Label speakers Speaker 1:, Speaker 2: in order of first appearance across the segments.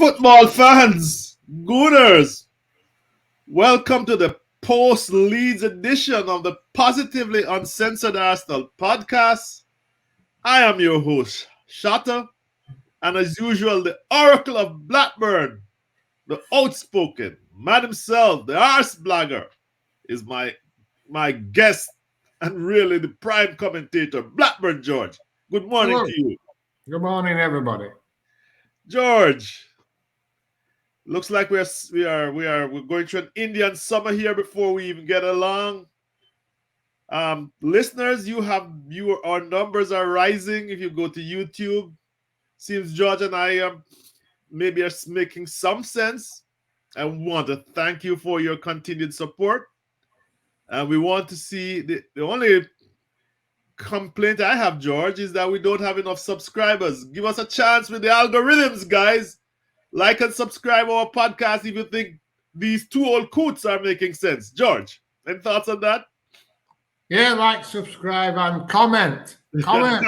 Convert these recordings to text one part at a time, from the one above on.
Speaker 1: Football fans, Gooners, welcome to the post Leeds edition of the Positively Uncensored Arsenal podcast. I am your host, Shatta, and as usual, the Oracle of Blackburn, the outspoken man himself, the arse blagger, is my guest and really the prime commentator, Blackburn George. Good morning
Speaker 2: Hello.
Speaker 1: to you,
Speaker 2: Good morning, everybody.
Speaker 1: George. Looks like we're going through an Indian summer here before we even get along. Listeners, our numbers are rising. If you go to YouTube, seems George and I maybe are making some sense. I want to thank you for your continued support. And we want to see the only complaint I have, George, is that we don't have enough subscribers. Give us a chance with the algorithms, guys. Like and subscribe our podcast if you think these two old coots are making sense. George, any thoughts on that?
Speaker 2: Yeah, like, subscribe, and comment. Comment.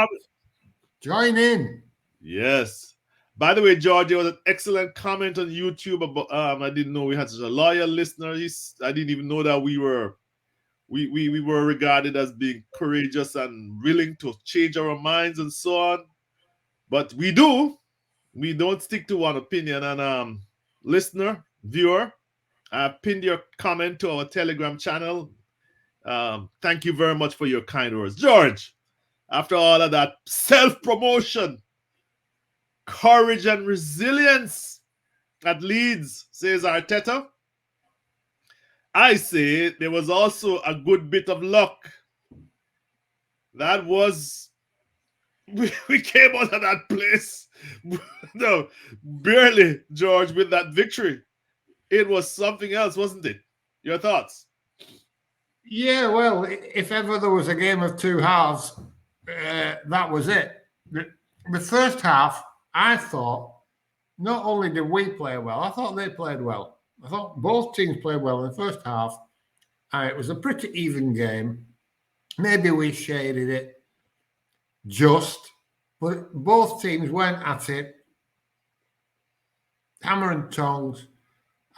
Speaker 2: Join in.
Speaker 1: Yes. By the way, George, there was an excellent comment on YouTube about. I didn't know we had such a loyal listener. I didn't even know that we were regarded as being courageous and willing to change our minds and so on. But we do. We don't stick to one opinion. And listener, viewer, I pinned your comment to our Telegram channel. Thank you very much for your kind words. George, after all of that self-promotion, courage and resilience at Leeds, says Arteta, I say there was also a good bit of luck. That was... We came out of that place, no, barely, George, with that victory. It was something else, wasn't it? Your thoughts?
Speaker 2: Yeah, well, if ever there was a game of two halves, that was it. The first half, I thought, not only did we play well, I thought they played well. I thought both teams played well in the first half. It was a pretty even game. Maybe we shaded it just, but both teams went at it hammer and tongs,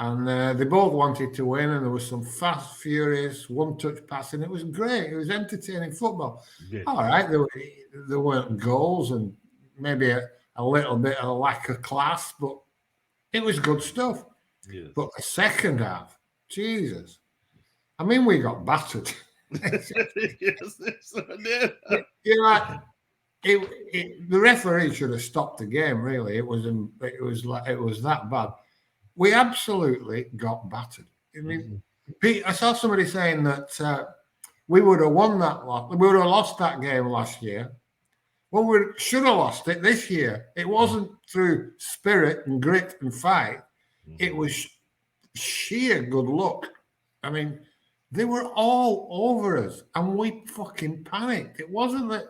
Speaker 2: and they both wanted to win, and there was some fast, furious, one-touch passing. It was great. It was entertaining football. Yeah. All right, there weren't goals and maybe a little bit of a lack of class, but it was good stuff.
Speaker 1: Yes.
Speaker 2: But the second half, Jesus, I mean, we got battered.
Speaker 1: Yes,
Speaker 2: You're like, the referee should have stopped the game. Really, it was that bad. We absolutely got battered. I mean, I saw somebody saying that we would have won that lot. We would have lost that game last year. Well, we should have lost it this year. It wasn't through spirit and grit and fight. It was sheer good luck. I mean, they were all over us, and we fucking panicked. It wasn't that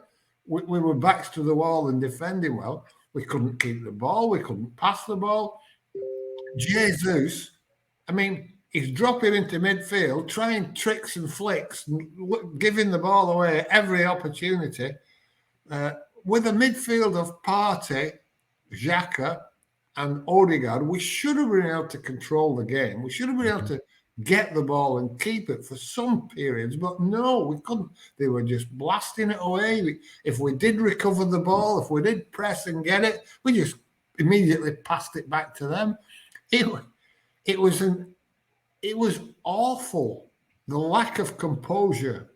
Speaker 2: we were backs to the wall and defending well. We couldn't keep the ball. We couldn't pass the ball. Jesus, I mean, he's dropping into midfield, trying tricks and flicks, and giving the ball away every opportunity. With a midfield of Partey, Xhaka, and Odegaard, we should have been able to control the game. We should have been able to get the ball and keep it for some periods, but no, we couldn't. They were just blasting it away. If we did recover the ball, if we did press and get it, we just immediately passed it back to them. It was awful. The lack of composure,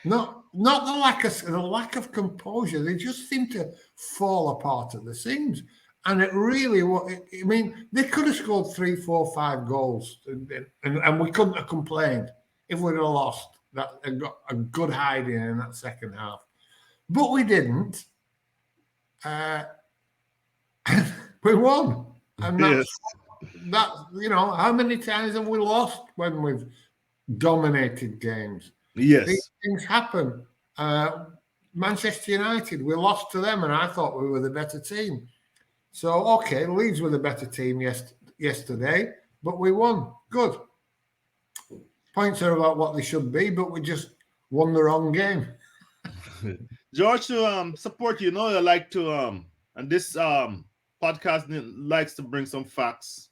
Speaker 2: not the lack of composure. They just seemed to fall apart at the seams. And it really, I mean, they could have scored 3, 4, 5 goals, and we couldn't have complained if we'd have lost. That and got a good hiding in that second half, but we didn't. We won, and that. You know, how many times have we lost when we've dominated games?
Speaker 1: Yes,
Speaker 2: these things happen. Manchester United, we lost to them, and I thought we were the better team. So, okay, Leeds were the better team yesterday, but we won. Good. Points are about what they should be, but we just won the wrong game.
Speaker 1: George, to support you, I like to and this podcast likes to bring some facts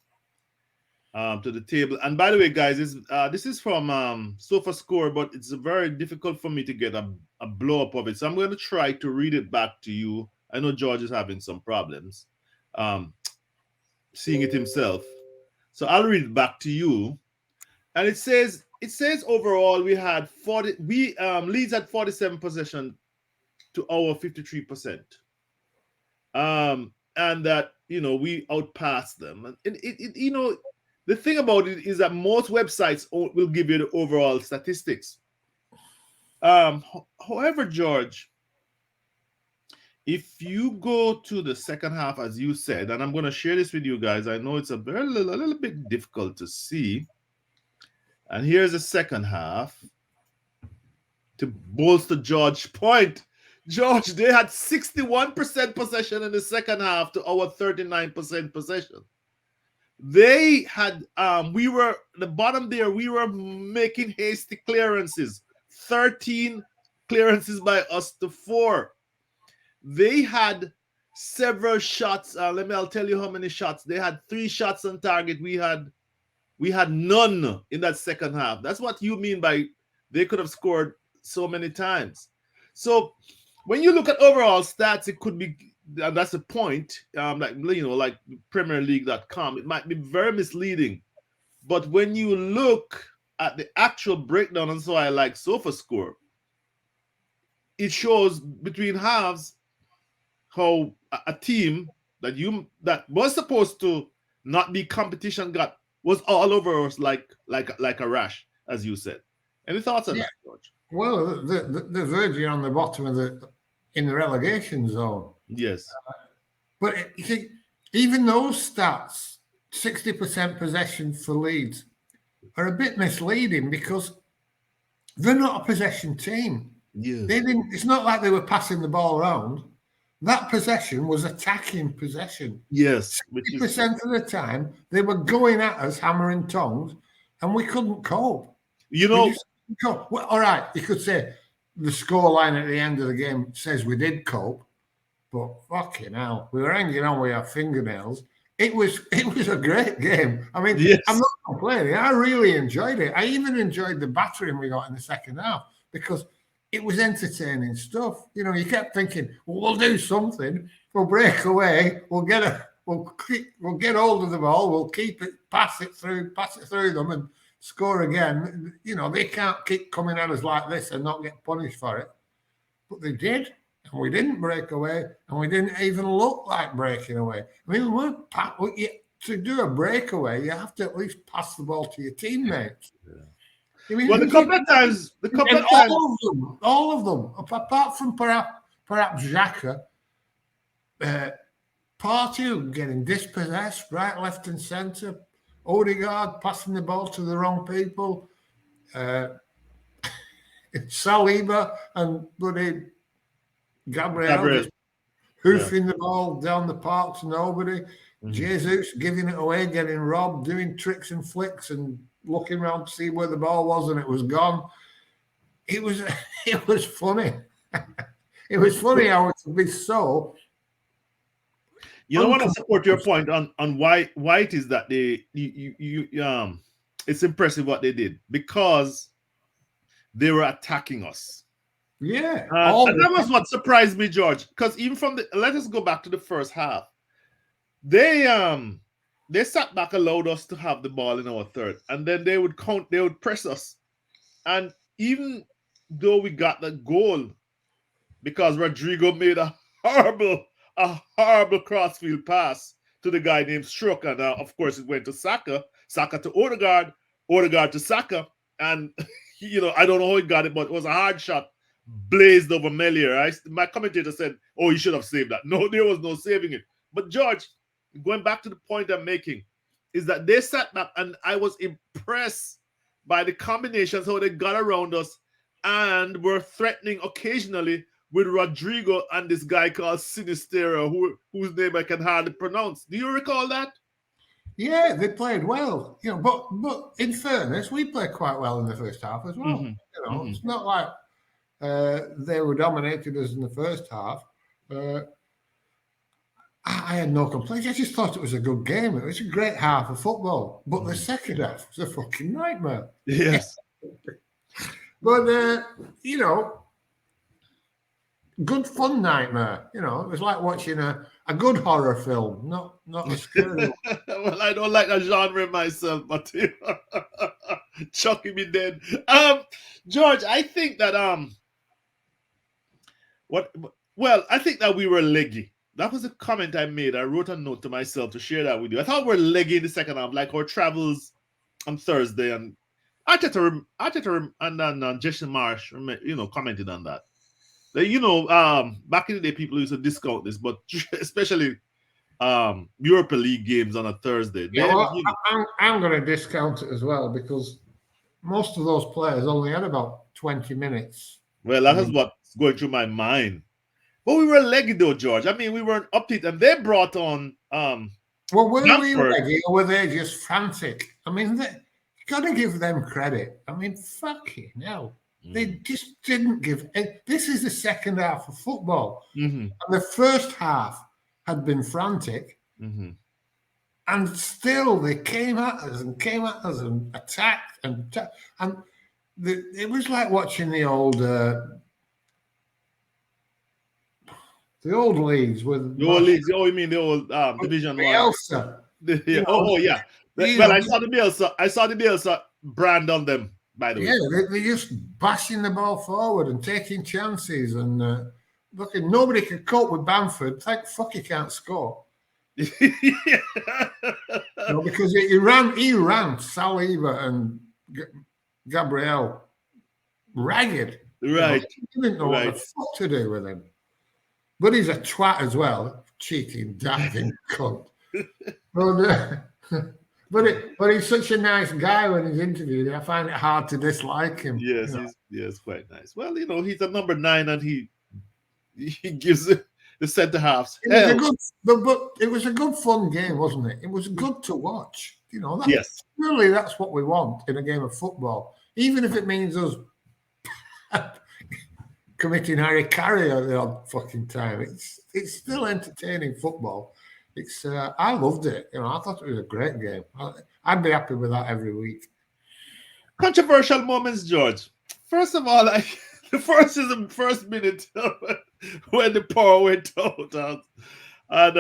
Speaker 1: to the table. And by the way, guys, this is from Sofa Score, but it's very difficult for me to get a blow up of it. So I'm going to try to read it back to you. I know George is having some problems seeing it himself. So I'll read it back to you. And it says overall we had 40 we Leeds had 47 possession to our 53%. And that we outpassed them. And the thing about it is that most websites will give you the overall statistics. However, George, if you go to the second half, as you said, and I'm going to share this with you guys, I know it's a little bit difficult to see. And here's the second half to bolster George's point. George, they had 61% possession in the second half to our 39% possession. They had, we were, the bottom there, we were making hasty clearances. 13 clearances by us to 4. They had several shots. I'll tell you how many shots. They had 3 shots on target. We had none in that second half. That's what you mean by they could have scored so many times. So when you look at overall stats, it could be, that's the point, like Premier League.com, it might be very misleading. But when you look at the actual breakdown, and so I like Sofa Score, it shows between halves how a team that was supposed to not be competition was all over us like a rash, as you said. Any thoughts on that, George?
Speaker 2: Well, the verging on the bottom of in the relegation zone.
Speaker 1: Yes.
Speaker 2: But you see, even those stats, 60% possession for Leeds, are a bit misleading because they're not a possession team.
Speaker 1: Yes.
Speaker 2: It's not like they were passing the ball around. That possession was attacking possession.
Speaker 1: Yes.
Speaker 2: 60% of the time, they were going at us hammer and tongs, and we couldn't cope. Well, all right, you could say the scoreline at the end of the game says we did cope, but fucking hell, we were hanging on with our fingernails. It was a great game. I mean, yes. I'm not complaining. I really enjoyed it. I even enjoyed the battering we got in the second half because it was entertaining stuff. You kept thinking, well, we'll do something. We'll break away. We'll get hold of the ball. We'll keep it, pass it through them, and score again. They can't keep coming at us like this and not get punished for it. But they did, and we didn't break away, and we didn't even look like breaking away. I mean, to do a breakaway, you have to at least pass the ball to your teammates.
Speaker 1: Yeah.
Speaker 2: I mean,
Speaker 1: well,
Speaker 2: all of them, apart from perhaps Xhaka, Partey getting dispossessed, right, left, and centre. Odegaard passing the ball to the wrong people. Saliba and bloody Gabriel hoofing the ball down the park to nobody. Mm-hmm. Jesus giving it away, getting robbed, doing tricks and flicks and looking around to see where the ball was, and it was gone. It was funny. It was funny how it could be so.
Speaker 1: I want to support your point on why it is that it's impressive what they did because they were attacking us.
Speaker 2: Yeah,
Speaker 1: and that was what surprised me, George. Because even let us go back to the first half. They sat back, allowed us to have the ball in our third, and then they would press us. And even though we got the goal, because Rodrigo made a horrible crossfield pass to the guy named Stroke, and of course it went to Saka to Odegaard to Saka, and I don't know how he got it, but it was a hard shot, blazed over Melier. My commentator said, "Oh, he should have saved that." No, there was no saving it. But George, going back to the point I'm making, is that they sat back, and I was impressed by the combinations, how they got around us, and were threatening occasionally with Rodrigo and this guy called Sinistero, whose name I can hardly pronounce. Do you recall that?
Speaker 2: Yeah, they played well. But in fairness, we played quite well in the first half as well.
Speaker 1: Mm-hmm.
Speaker 2: It's not like they were dominated us in the first half. I had no complaints. I just thought it was a good game. It was a great half of football, but the second half was a fucking nightmare.
Speaker 1: Yes.
Speaker 2: But you know, good fun nightmare. You know, it was like watching a good horror film, not a scary one.
Speaker 1: Well, I don't like that genre myself, but chucking me dead. George, I think that what well, I think that we were leggy. That was a comment I made. I wrote a note to myself to share that with you. I thought we were leggy in the second half, like our travels on Thursday, and Arteta and then Jason Marsh, commented on that. Back in the day, people used to discount this, but especially Europa League games on a Thursday.
Speaker 2: Yeah,
Speaker 1: Then,
Speaker 2: well, I'm going to discount it as well because most of those players only had about 20 minutes.
Speaker 1: well, that is what's going through my mind. But we were leggy though, George. I mean, we weren't upbeat, and they brought on
Speaker 2: Well, were we
Speaker 1: Bamford.
Speaker 2: leggy or were they just frantic? I mean, you got to give them credit. I mean, fucking hell. They just didn't give. This is the second half of football. And the first half had been frantic. And still they came at us and attacked and it was like watching the old Leeds with
Speaker 1: the old leagues. Oh, you mean the old Division One?
Speaker 2: Bielsa.
Speaker 1: Oh, yeah. Well, I saw the Bielsa. I saw the Bielsa brand on them. By the way,
Speaker 2: yeah, they're just bashing the ball forward and taking chances and looking. Nobody could cope with Bamford. Thank fuck he can't score. Because he ran Saliba and Gabriel ragged.
Speaker 1: Right.
Speaker 2: He didn't know what the fuck to do with him. But he's a twat as well, cheating, diving cunt. But he's such a nice guy when he's interviewed. I find it hard to dislike him.
Speaker 1: Yes, he's quite nice. Well, he's a number 9, and he gives the centre halves.
Speaker 2: It was a good fun game, wasn't it? It was good to watch.
Speaker 1: Yes.
Speaker 2: Really, that's what we want in a game of football, even if it means us committing Harry Carey at the odd fucking time. It's still entertaining football. I loved it. I thought it was a great game. I'd be happy with that every week.
Speaker 1: Controversial moments, George. First of all, the first minute when the power went out, and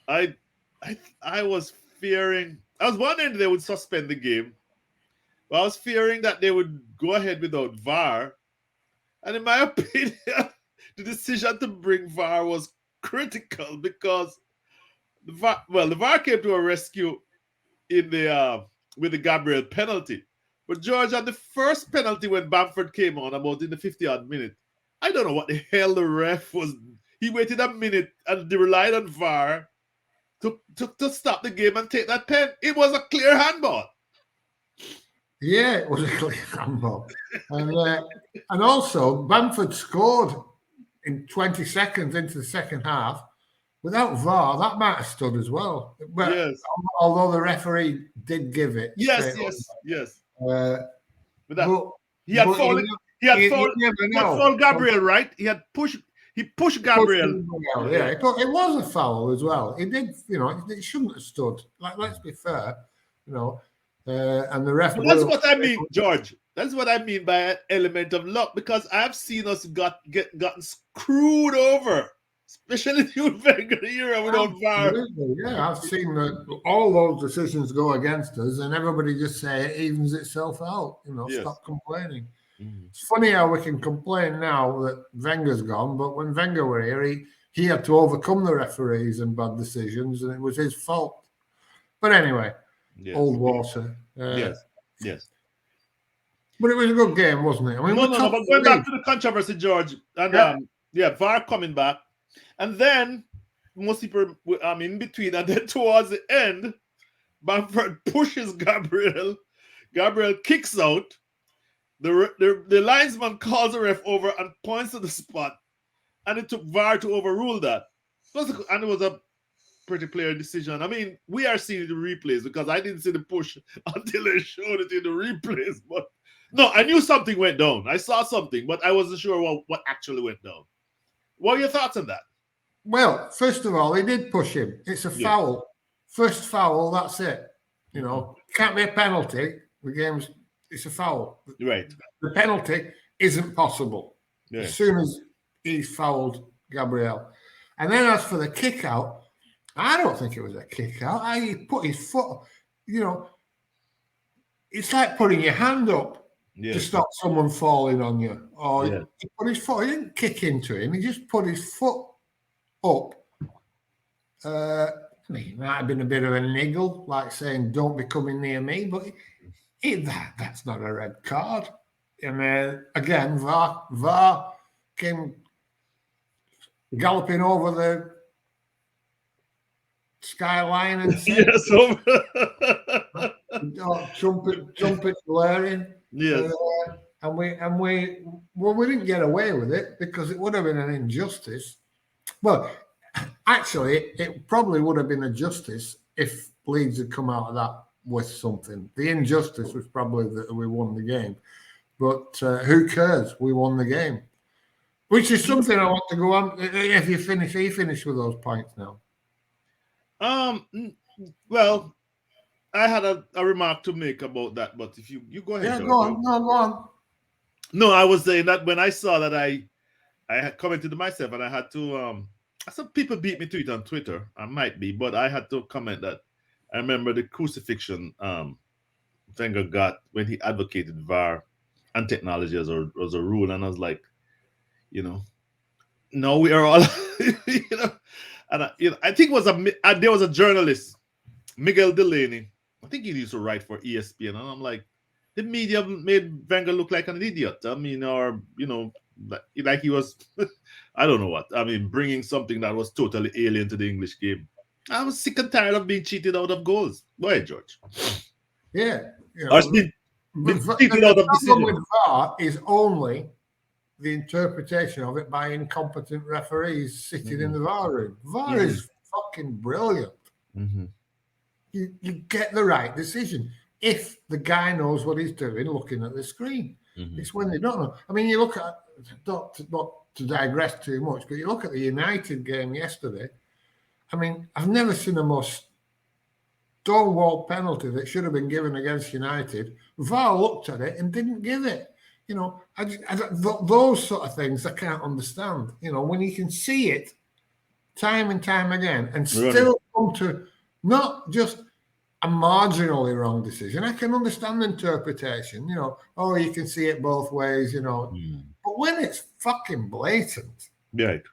Speaker 1: I was fearing. I was wondering if they would suspend the game. But I was fearing that they would go ahead without VAR. And in my opinion, the decision to bring VAR was critical because the VAR came to a rescue in the with the Gabriel penalty. But George, at the first penalty when Bamford came on, about in the 50-odd minute, I don't know what the hell the ref was. He waited a minute and they relied on VAR to stop the game and take that pen. It was a clear handball.
Speaker 2: Yeah, it was a clear handball. And also, Bamford scored in 20 seconds into the second half. Without VAR, that might have stood as well. But
Speaker 1: yes.
Speaker 2: Although the referee did give it.
Speaker 1: Yes. He had fouled Gabriel, right? He pushed Gabriel.
Speaker 2: Yeah, it was a foul as well. It did, it shouldn't have stood. Let's be fair, and the referee.
Speaker 1: That's what I mean, George. That's what I mean by an element of luck, because I've seen us gotten screwed over, especially the Wenger era without VAR.
Speaker 2: Yeah, I've seen all those decisions go against us, and everybody just say it evens itself out. Stop complaining. It's funny how we can complain now that Wenger's gone, but when Wenger were here, he had to overcome the referees and bad decisions, and it was his fault. But anyway, old water.
Speaker 1: Yes.
Speaker 2: But it was a good game, wasn't it? I mean,
Speaker 1: no. But going back to the controversy, George, and VAR coming back, and then most people, in between, and then towards the end, Bamford pushes Gabriel. Gabriel kicks out. The linesman calls the ref over and points to the spot, and it took VAR to overrule that. And it was a pretty clear decision. I mean, we are seeing the replays because I didn't see the push until they showed it in the replays. But no, I knew something went down. I saw something, but I wasn't sure what actually went down. What are your thoughts on that?
Speaker 2: Well, first of all, he did push him. It's a
Speaker 1: Yeah.
Speaker 2: foul. First foul, that's it. You know, can't be a penalty. The game's, it's a foul.
Speaker 1: Right.
Speaker 2: The penalty isn't possible as
Speaker 1: Yeah.
Speaker 2: soon as he's fouled Gabriel. And then as for the kick out, I don't think it was a kick out. He put his foot, you know, it's like putting your hand up to
Speaker 1: Yes.
Speaker 2: stop someone falling on you. Or
Speaker 1: Yeah.
Speaker 2: he put his foot, he didn't kick into him, he just put his foot up. I mean, it might have been a bit of a niggle, like saying, don't be coming near me, but that's not a red card. And again, VAR came galloping over the skyline and said,
Speaker 1: Yes.
Speaker 2: trumpet blaring.
Speaker 1: Yes.
Speaker 2: And we didn't get away with it because it would have been an injustice. Well, actually, it probably would have been a justice if Leeds had come out of that with something. The injustice was probably that we won the game. But who cares? We won the game. Which is something I want to go on. If you finish with those points now.
Speaker 1: Well, I had a remark to make about that, but if you go ahead.
Speaker 2: Yeah,
Speaker 1: George.
Speaker 2: go on. No, go on.
Speaker 1: No, I was saying that when I saw that, I had commented to myself, and I had to some people beat me to it on Twitter. I might be, but I had to comment that I remember the crucifixion Wenger got when he advocated VAR and technology as a rule, and I was like, no, we are all, and I think it was there was a journalist, Miguel Delaney. I think he used to write for ESPN, and I'm like, the media made Wenger look like an idiot. I mean, or like he was, I don't know what. I mean, bringing something that was totally alien to the English game. I was sick and tired of being cheated out of goals. Go ahead, George.
Speaker 2: Yeah,
Speaker 1: Or being cheated out of
Speaker 2: the problem with
Speaker 1: decisions.
Speaker 2: VAR is only the interpretation of it by incompetent referees sitting in the VAR room. VAR is fucking brilliant. You get the right decision if the guy knows what he's doing looking at the screen. It's when they don't know. I mean, you look at, not to digress too much, but you look at the United game yesterday. I mean, I've never seen a more stonewall penalty that should have been given against United. VAR looked at it and didn't give it. Those sort of things I can't understand. When you can see it time and time again and still come to not just a marginally wrong decision. I can understand interpretation, you can see it both ways, But when it's fucking blatant,
Speaker 1: right,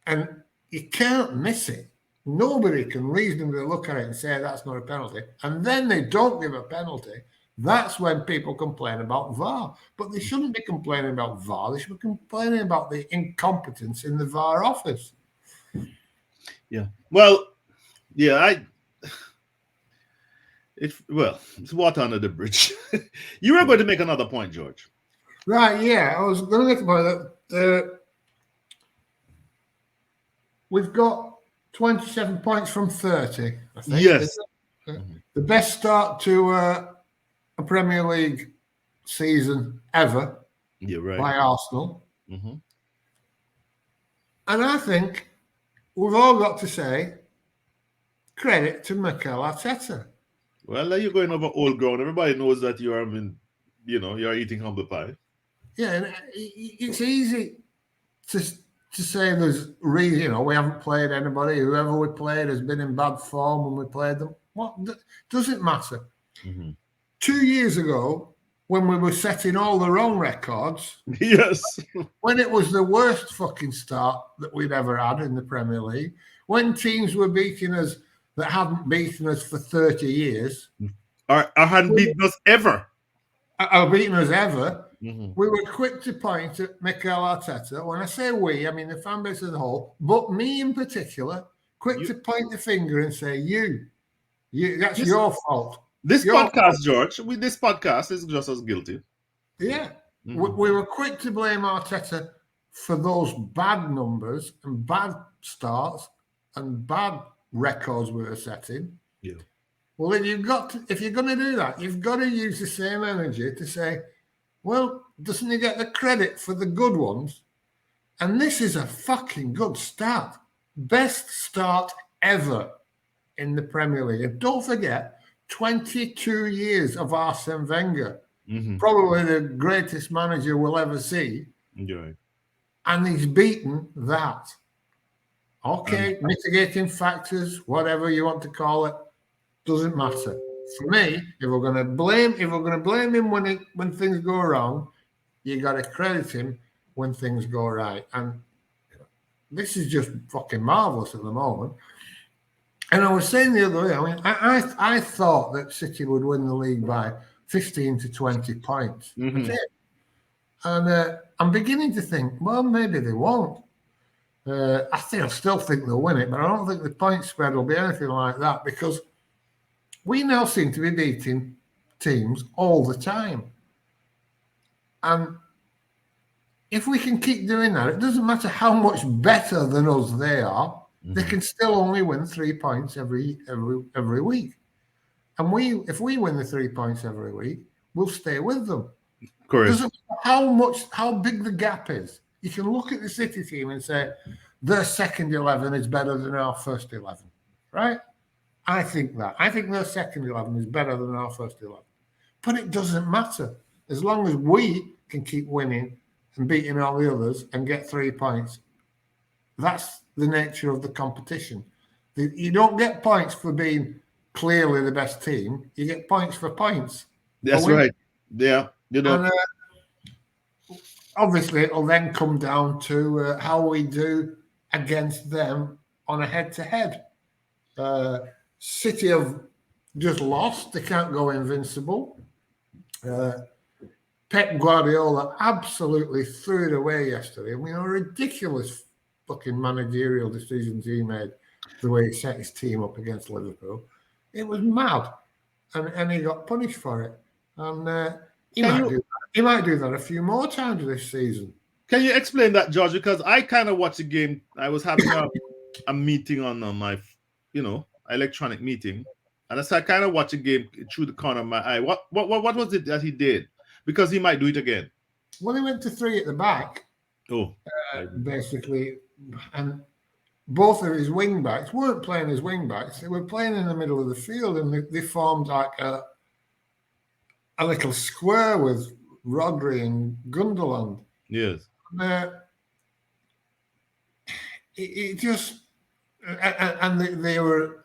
Speaker 2: and you can't miss it, nobody can reasonably look at it and say that's not a penalty, and then they don't give a penalty. That's when people complain about VAR. But they shouldn't be complaining about VAR. They should be complaining about the incompetence in the VAR office.
Speaker 1: Yeah. Well, yeah, it's water under the bridge. You were going to make another point, George.
Speaker 2: Right, yeah. I was going to make a point that we've got 27 points from 30, I think.
Speaker 1: Yes.
Speaker 2: The best start to a Premier League season ever by Arsenal. And I think we've all got to say credit to Mikel Arteta.
Speaker 1: Well, you're going over old ground. Everybody knows that you are, you're eating humble pie.
Speaker 2: Yeah, and it's easy to say there's reason, we haven't played anybody. Whoever we played has been in bad form when we played them. What does it matter? 2 years ago, when we were setting all the wrong records,
Speaker 1: yes,
Speaker 2: when it was the worst fucking start that we'd ever had in the Premier League, when teams were beating us that hadn't beaten us for 30 years,
Speaker 1: or hadn't beaten us ever,
Speaker 2: we were quick to point at Mikel Arteta. When I say we, I mean the fan base as a whole, but me in particular, quick to point the finger and say, you that's your fault.
Speaker 1: This podcast, George, this podcast is just as guilty.
Speaker 2: Yeah. We were quick to blame Arteta for those bad numbers and bad starts and bad records we were setting.
Speaker 1: Yeah.
Speaker 2: Well, if you're going to do that, you've got to use the same energy to say, well, doesn't he get the credit for the good ones? And this is a fucking good start. Best start ever in the Premier League. And don't forget, 22 years of Arsene Wenger, probably the greatest manager we'll ever see.
Speaker 1: Yeah.
Speaker 2: And he's beaten that. Okay, mitigating factors, whatever you want to call it, doesn't matter. For me, if we're going to blame him when things go wrong, you got to credit him when things go right. And this is just fucking marvelous at the moment. And I was saying the other day, I mean, I thought that City would win the league by 15 to 20 points. That's it. And I'm beginning to think, well, maybe they won't. I still think they'll win it, but I don't think the point spread will be anything like that because we now seem to be beating teams all the time. And if we can keep doing that, it doesn't matter how much better than us they are, they can still only win 3 points every week. And if we win the 3 points every week, we'll stay with them.
Speaker 1: Correct.
Speaker 2: It doesn't matter how big the gap is. You can look at the City team and say their second 11 is better than our first 11, right? I think that. I think their second 11 is better than our first 11. But it doesn't matter. As long as we can keep winning and beating all the others and get 3 points, that's the nature of the competition. You don't get points for being clearly the best team. You get points for points.
Speaker 1: That's right. Yeah. You know.
Speaker 2: And, obviously, it'll then come down to how we do against them on a head-to-head. City have just lost. They can't go invincible. Pep Guardiola absolutely threw it away yesterday. I mean, a ridiculous fucking managerial decisions he made, the way he set his team up against Liverpool. It was mad. And he got punished for it. And he might do that a few more times this season.
Speaker 1: Can you explain that, George? Because I kind of watched the game. I was having a meeting on my, electronic meeting, and I kind of watched the game through the corner of my eye. What was it that he did? Because he might do it again.
Speaker 2: Well, he went to 3 at the back.
Speaker 1: Oh,
Speaker 2: basically, and both of his wing backs weren't playing as wing backs. They were playing in the middle of the field, and they formed like a little square with Rodri and Gundogan.
Speaker 1: Yes.
Speaker 2: It just and they were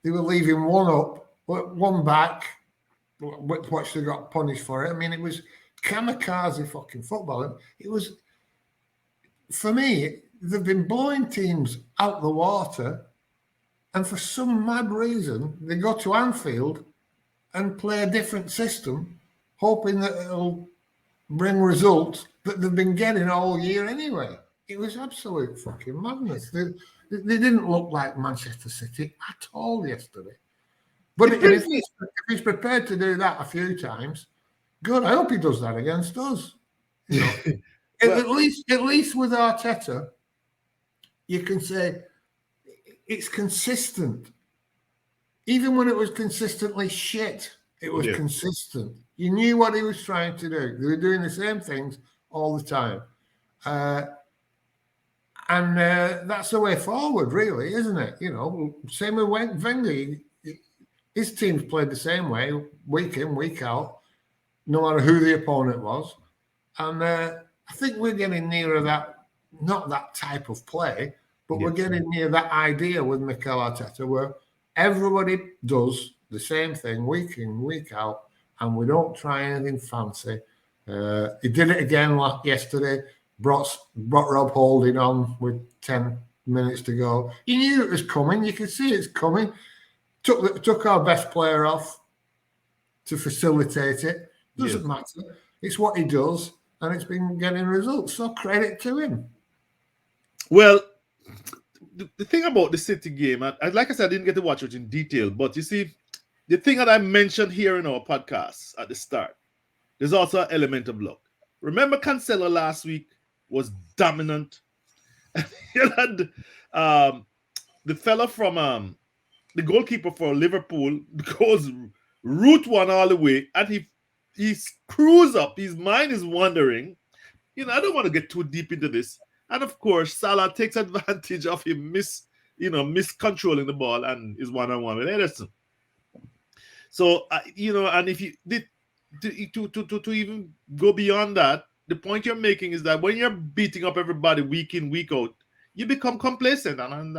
Speaker 2: leaving one up, one back, which they got punished for it. I mean, it was kamikaze fucking football. It was, for me, they've been blowing teams out the water, and for some mad reason, they go to Anfield and play a different system, hoping that it'll bring results that they've been getting all year anyway. It was absolute fucking madness. They didn't look like Manchester City at all yesterday. But if he's prepared to do that a few times, good. I hope he does that against us. You know, at least with Arteta, you can say it's consistent. Even when it was consistently shit, it was consistent. You knew what he was trying to do. They were doing the same things all the time. And that's the way forward, really, isn't it? You know, same with Wenger. His teams played the same way, week in, week out, no matter who the opponent was. And I think we're getting nearer that, not that type of play, but we're getting near that idea with Mikel Arteta where everybody does the same thing week in, week out, and we don't try anything fancy. He did it again yesterday, brought Rob Holding on with 10 minutes to go. You knew it was coming. You could see it's coming. Took our best player off to facilitate it. Doesn't matter. It's what he does, and it's been getting results. So credit to him.
Speaker 1: Well, the thing about the City game, like I said, I didn't get to watch it in detail, but you see, the thing that I mentioned here in our podcast at the start, there's also an element of luck. Remember Cancelo last week was dominant. And, the fella from the goalkeeper for Liverpool goes route one all the way, and he screws up. His mind is wandering. You know, I don't want to get too deep into this, And of course, Salah takes advantage of him miscontrolling the ball and is one-on-one with Ederson. So and if you did to even go beyond that, the point you're making is that when you're beating up everybody week in week out, you become complacent, and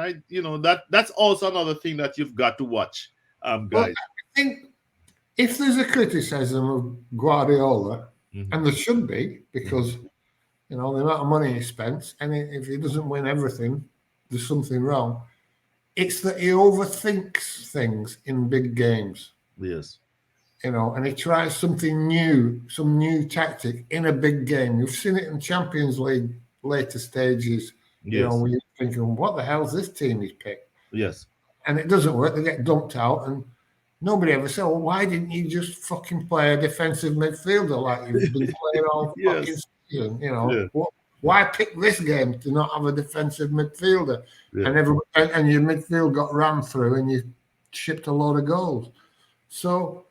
Speaker 1: that's also another thing that you've got to watch,
Speaker 2: Well,
Speaker 1: guys.
Speaker 2: I think if there's a criticism of Guardiola,
Speaker 1: Mm-hmm.
Speaker 2: and there should be, because the amount of money he spent, and if he doesn't win everything, there's something wrong. It's that he overthinks things in big games,
Speaker 1: Yes.
Speaker 2: and he tries something new, some new tactic in a big game. You've seen it in Champions League later stages,
Speaker 1: Yes.
Speaker 2: where you're thinking, what the hell's this team he's picked?
Speaker 1: Yes.
Speaker 2: And it doesn't work. They get dumped out, and nobody ever said, well, why didn't you just fucking play a defensive midfielder like you've been playing all fucking
Speaker 1: Yes.
Speaker 2: season?
Speaker 1: Yeah.
Speaker 2: Why pick this game to not have a defensive midfielder?
Speaker 1: Yeah.
Speaker 2: And your midfield got rammed through, and you shipped a load of goals. So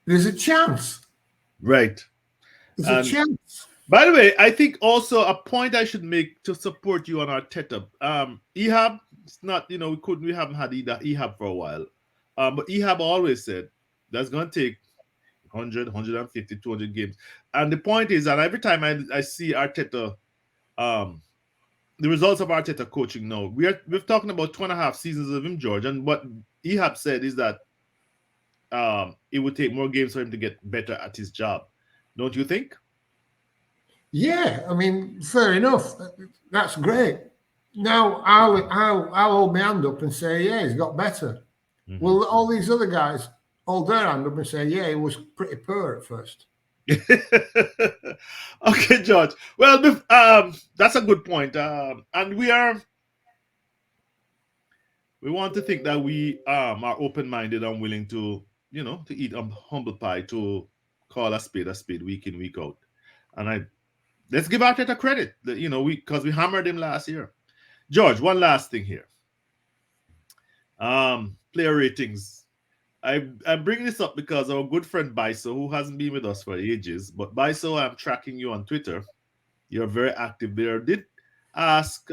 Speaker 2: there's a chance.
Speaker 1: Right.
Speaker 2: There's a chance.
Speaker 1: By the way, I think also a point I should make to support you on Arteta. Ehab, it's not, we haven't had Ehab for a while. But Ehab always said that's going to take 100, 150, 200 games. And the point is that every time I see Arteta, the results of Arteta coaching now, we're talking about 2.5 seasons of him, George. And what Ehab said is that it would take more games for him to get better at his job. Don't you think?
Speaker 2: Yeah, I mean, fair enough. That's great. Now I'll hold my hand up and say, yeah, he's got better.
Speaker 1: Mm-hmm.
Speaker 2: Well, all these other guys hold their hand up and say, yeah, he was pretty poor at first.
Speaker 1: Okay, George. Well, that's a good point. And we want to think that we are open-minded and willing to eat humble pie, to call a spade week in, week out. And let's give Arteta credit that because we hammered him last year. George, one last thing here. Player ratings. I'm bringing this up because our good friend Biso, who hasn't been with us for ages, but Biso, I'm tracking you on Twitter. You're very active there. Did ask,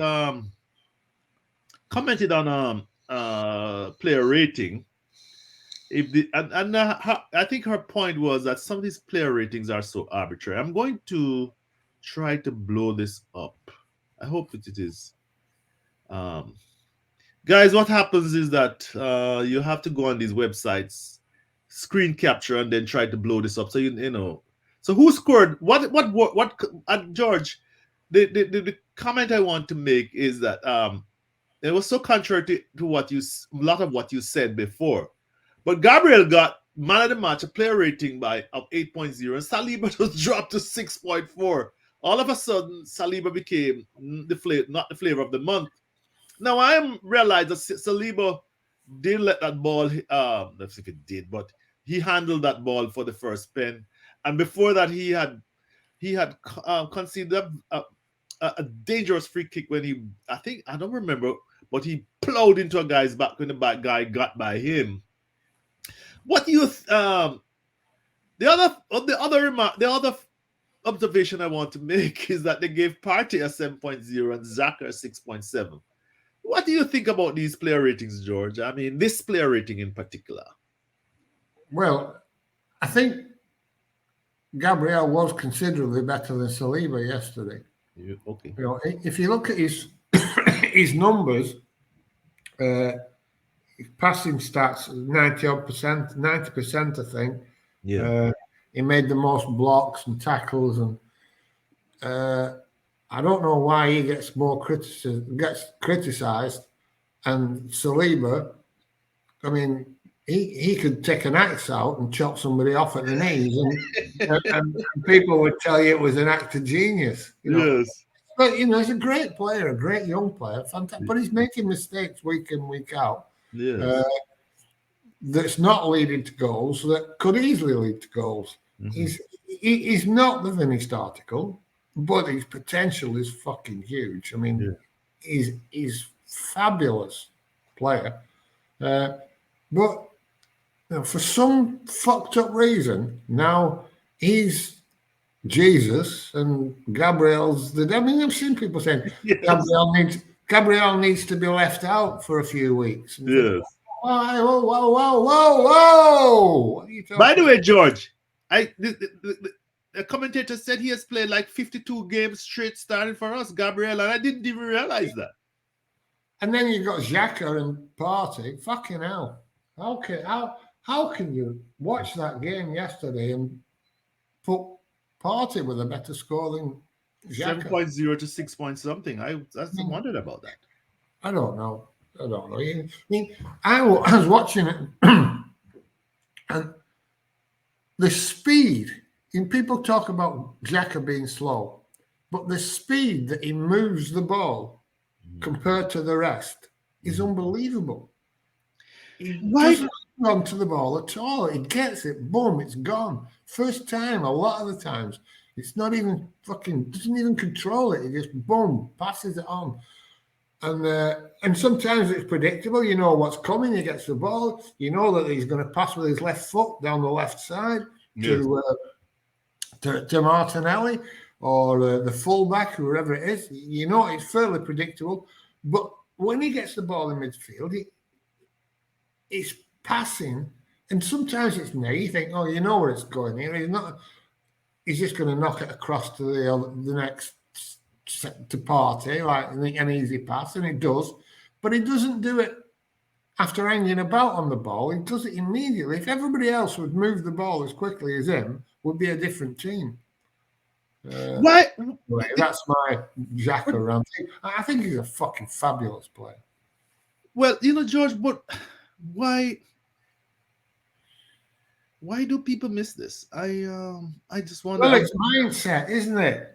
Speaker 1: commented on player rating. I think her point was that some of these player ratings are so arbitrary. I'm going to try to blow this up. I hope that it is. Guys, what happens is that you have to go on these websites, screen capture, and then try to blow this up. So So who scored? What? George, the comment I want to make is that it was so contrary to a lot of what you said before. But Gabriel got man of the match, a player rating of 8.0, and Saliba was dropped to 6.4. All of a sudden, Saliba became not the flavor of the month. Now I realized that Saliba did let that ball. Let's see if it did, but he handled that ball for the first pen, and before that he had conceded a dangerous free kick when I don't remember, but he plowed into a guy's back when the back guy got by him. What do you the other observation I want to make is that they gave Partey a 7.0 and Xhaka a 6.7. What do you think about these player ratings, George? I mean, this player rating in particular.
Speaker 2: Well, I think Gabriel was considerably better than Saliba yesterday.
Speaker 1: Okay.
Speaker 2: If you look at his his numbers, passing stats 90%, I think.
Speaker 1: Yeah.
Speaker 2: He made the most blocks and tackles, and I don't know why he gets criticized. And Saliba, I mean, he could take an axe out and chop somebody off at the knees, and people would tell you it was an act of genius.
Speaker 1: Yes.
Speaker 2: But he's a great player, a great young player, fantastic. But he's making mistakes week in, week out.
Speaker 1: Yes.
Speaker 2: That's not leading to goals that could easily lead to goals. Mm-hmm. He's not the finished article, but his potential is fucking huge. I mean, he's fabulous player. But for some fucked up reason, now he's Jesus and Gabriel's I mean, I've seen people saying
Speaker 1: Yes.
Speaker 2: Gabriel needs to be left out for a few weeks. And
Speaker 1: Yes.
Speaker 2: Whoa! What are you talking
Speaker 1: By the way, George, the commentator said he has played like 52 games straight starting for us, Gabriel, and I didn't even realize that.
Speaker 2: And then you got Xhaka and Partey. Fucking hell! How can you watch that game yesterday and put Partey with a better score than Xhaka?
Speaker 1: 7.0 to 6 point something. I wondered about that.
Speaker 2: I don't know. I mean, I was watching it, and the speed. And people talk about Xhaka being slow, but the speed that he moves the ball compared to the rest is unbelievable. He doesn't run to the ball at all. He gets it, boom, it's gone. First time, a lot of the times, it's not even doesn't even control it. He just boom, passes it on. And sometimes it's predictable. You know what's coming. He gets the ball. You know that he's going to pass with his left foot down the left side to Martinelli or the fullback, whoever it is. You know it's fairly predictable. But when he gets the ball in midfield, it's passing, and sometimes it's now you think, oh, you know where it's going here. He's just going to knock it across to the next to Partey, like an easy pass, and it does. But he doesn't do it after hanging about on the ball. He does it immediately. If everybody else would move the ball as quickly as him, would be a different team.
Speaker 1: Why?
Speaker 2: That's my Xhaka rant. I think he's a fucking fabulous player.
Speaker 1: Well, George, but why do people miss this? I just wonder.
Speaker 2: Well, it's mindset, isn't it?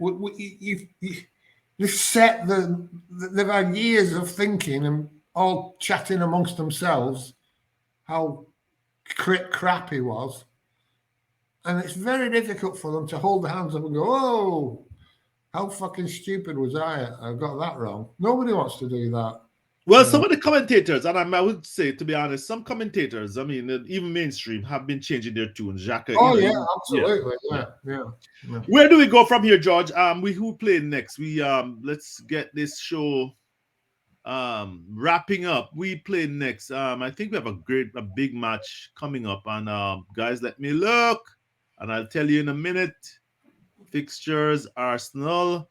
Speaker 2: They've set they've had years of thinking and all chatting amongst themselves how crap he was. And it's very difficult for them to hold their hands up and go, oh, how fucking stupid was I? I got that wrong. Nobody wants to do that.
Speaker 1: Well, some of the commentators, and I would say, to be honest, some commentators, I mean, even mainstream, have been changing their tune. Xhaka.
Speaker 2: Oh, yeah, absolutely. Yeah.
Speaker 1: Where do we go from here, George? Who played next? Let's get this show wrapping up. We play next. I think we have a big match coming up, and guys, let me look, and I'll tell you in a minute. Fixtures: Arsenal.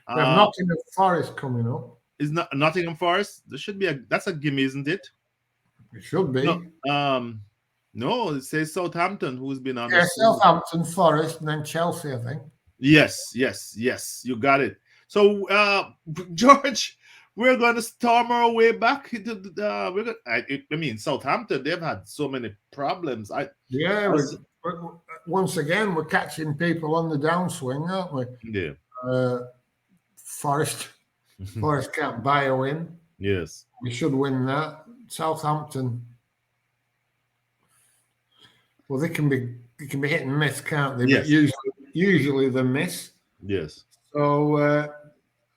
Speaker 2: We have Nottingham Forest coming up.
Speaker 1: Is not Nottingham Forest? There should be that's a gimme, isn't it?
Speaker 2: It should be.
Speaker 1: No, it says Southampton, who's been on.
Speaker 2: Yeah, Southampton, Forest, and then Chelsea, I think.
Speaker 1: Yes, you got it. So, George, we're going to storm our way back. Southampton, they've had so many problems.
Speaker 2: Once again, we're catching people on the downswing, aren't we?
Speaker 1: Yeah.
Speaker 2: Forest can't buy a win.
Speaker 1: Yes.
Speaker 2: We should win that. Southampton, well, they can be hit and miss, can't they?
Speaker 1: Yes.
Speaker 2: But usually they miss.
Speaker 1: Yes.
Speaker 2: So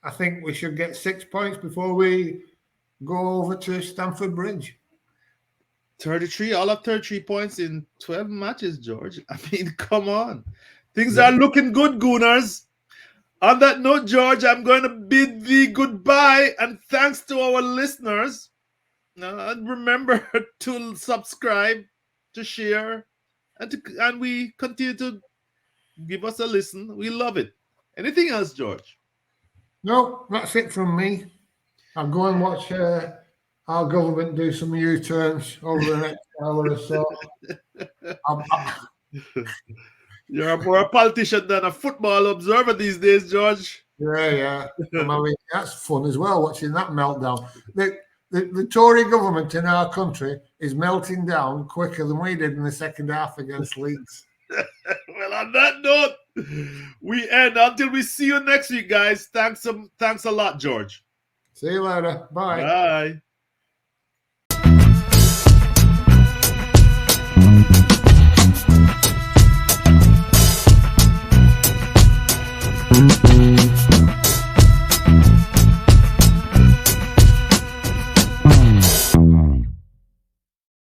Speaker 2: I think we should get 6 points before we go over to Stamford Bridge.
Speaker 1: 33, all of 33 points in 12 matches, George. I mean, come on. Things are looking good, Gooners. On that note, George, I'm going to bid thee goodbye, and thanks to our listeners. Remember to subscribe, to share, and we continue to give us a listen. We love it. Anything else, George?
Speaker 2: No, that's it from me. I'll go and watch our government do some U-turns over the next hour or so.
Speaker 1: You're more a politician than a football observer these days, George.
Speaker 2: Yeah. I mean, that's fun as well, watching that meltdown. The Tory government in our country is melting down quicker than we did in the second half against Leeds.
Speaker 1: Well, on that note, we end. Until we see you next week, guys. Thanks a lot, George.
Speaker 2: See you later. Bye.
Speaker 1: Bye.